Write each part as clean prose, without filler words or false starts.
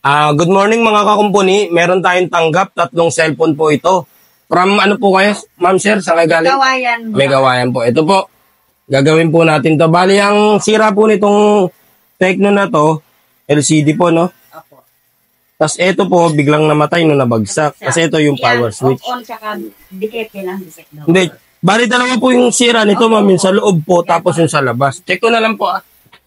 Good morning mga kakumpuni. Meron tayong tanggap, 3 cellphone po ito. From ano po kayo, ma'am sir, sa galing? Megawayan. Megawayan po. Ito po, gagawin po natin to. Bali, ang sira po nitong Tecno na to, LCD po, no? Opo. Tapos ito po, biglang namatay nung nabagsak. Kasi ito yung power switch. On tsaka dikit lang. Hindi. Bali, dalawa po yung sira nito, ma'am. Yung sa loob po, tapos yung sa labas. Check ko na lang po,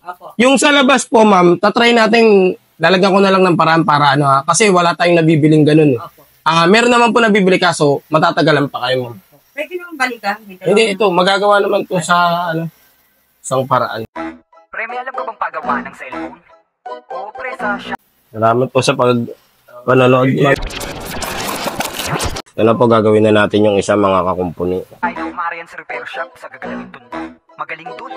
Opo. Yung sa labas po, ma'am, tatry natin, lalagyan ko na lang ng paraan para ano ha. Kasi wala tayong nabibiling ganun. Opo. Meron naman po nabibili kaso, matatagalan pa kayo, ma'am. Pwede naman balikan. Hindi, ito, magagawa naman to sa, isang paraan. Pre, may alam ka bang pagawa ng cellphone? Oo, pre, sa shop. Salamat po sa panonood. Ano po gagawin na natin yung isa mga kakumpuni. I know Marian's Repair Shop sa gagalangin dun. Magaling dun.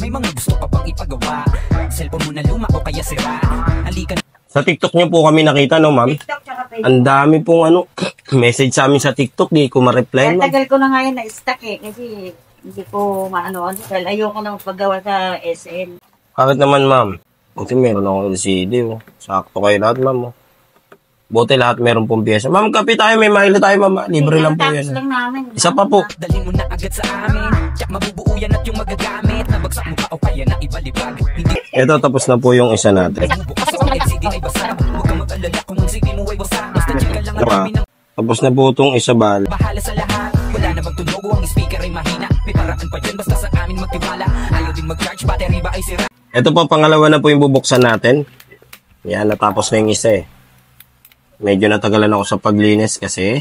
May mga gusto ka pang ipagawa. Cellphone mo na luma o kaya sira. Halika na. Sa TikTok niyo po kami nakita, no, ma'am? TikTok tsaka Facebook. Ang dami pong message sa amin sa TikTok, di ko ma-reply, ma'am. Tagal ko na ngayon na-stuck kasi hindi ko maano. Dahil ayoko na magpagawa sa SN. Bakit naman, ma'am? Buti meron akong LCD, oh. Sakto kayo lahat, ma'am, oh. Buti lahat meron pong pyesa. Ma'am, kape tayo, may mahilo tayo, ma'am. Libre lang po yan. Tapos lang namin. Isa pa po. Dalhin mo na agad sa amin. Tsak mabubuo yan at yung magagamit. Nabagsak mo pa o kaya na ibalibag. Hindi Ito, tapos na po yung isa natin. bukas ang LCD ay basa. Huwag kang mag-alala kung ang CD mo ay basa. Basta check ka lang ang dami ng Tapos na po itong isa, bal. bahala sa lahat. Wala na magtunog o ang speaker ay mahina. May paraan pa dyan basta sa amin magtiwala. Ayaw din mag-charge, battery ba ay sira. Ito po, pangalawa na po yung bubuksan natin. Yan, natapos na yung isa, eh. Medyo natagalan ako sa paglinis kasi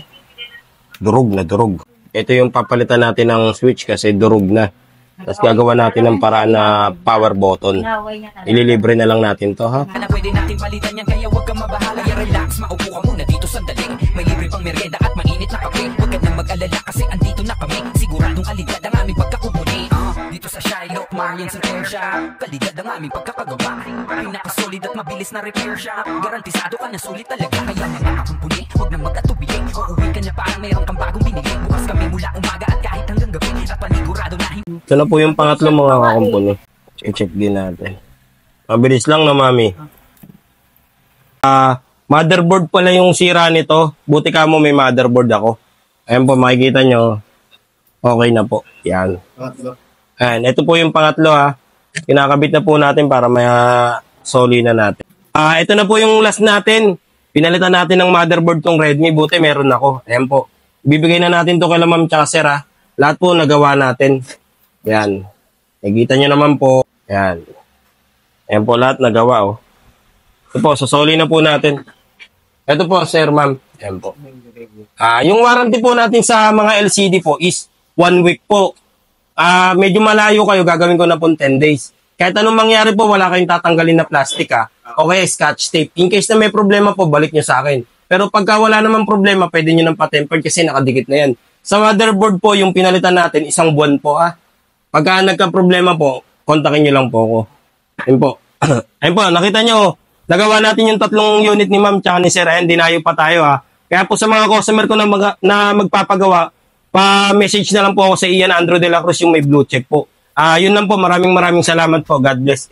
durog na durog. Ito yung papalitan natin ng switch kasi durog na. Tapos gagawa natin ng paraan na power button. Naway na. Ililibre na lang natin to, ha? Na pwede natin palitan yan kaya huwag kang mabahala. Kaya relax, maupo ka muna dito sandali. May libre pang merienda at mainit na kape. Huwag ka nang mag-alala kasi andito na kami. Siguradong kalidad ang aming pagkakubuni. Dito sa Shiloh, Marian's Repair Shop. Kalidad ang aming pagkakagawa. Pinakasolid at mabilis na repair shop. Garantisado ka na sulit talaga. Kaya mga kakumpuni, huwag nang mag-atubili. Uuwi ka na parang mayroon kang bagong binili. Bukas kami mula umaga at kahit hanggang gabi. At panigurado na hindi. Ito na po yung pangatlo mga kakumpuni. I-check din natin. Mabilis lang na, mami. Motherboard pala yung sira nito. Buti ka mo may motherboard ako. Ayan po, makikita nyo. Okay na po. Yan. Ayan, ito po yung pangatlo, ha. Kinakabit na po natin para may soli na natin. Ito na po yung last natin. Pinalitan natin ng motherboard tong Redmi. Buti meron ako. Ayan po. Bibigay na natin to kay ma'am tsaka sir, ha. Lahat po nagawa natin. Yan. Nakikita nyo naman po. Yan. Ayan po lahat nagawa, oh. Ito po, sasoli na po natin. Ito po, sir, ma'am. Ayan po. Yung warranty po natin sa mga LCD po is 1 week po. Medyo malayo kayo, gagawin ko na po 10 days. Kahit anong mangyari po, wala kayong tatanggalin na plastic, ha. O kaya scotch tape. In case na may problema po, balik nyo sa akin. Pero pagka wala naman problema, pwede nyo nang patempered kasi nakadikit na yan. Sa motherboard po, yung pinalitan natin, 1 buwan po, ha. Pagka nagka-problema po, kontakin nyo lang po ako. Ayun po. Ayun po, nakita nyo, nagawa natin yung 3 unit ni ma'am tsaka ni sir. Ayun, dinayo pa tayo, ha. Kaya po sa mga customer ko na magpapagawa, pa-message na lang po ako sa Ian Andrew de la Cruz yung may blue check po. Yun lang po, maraming salamat po. God bless.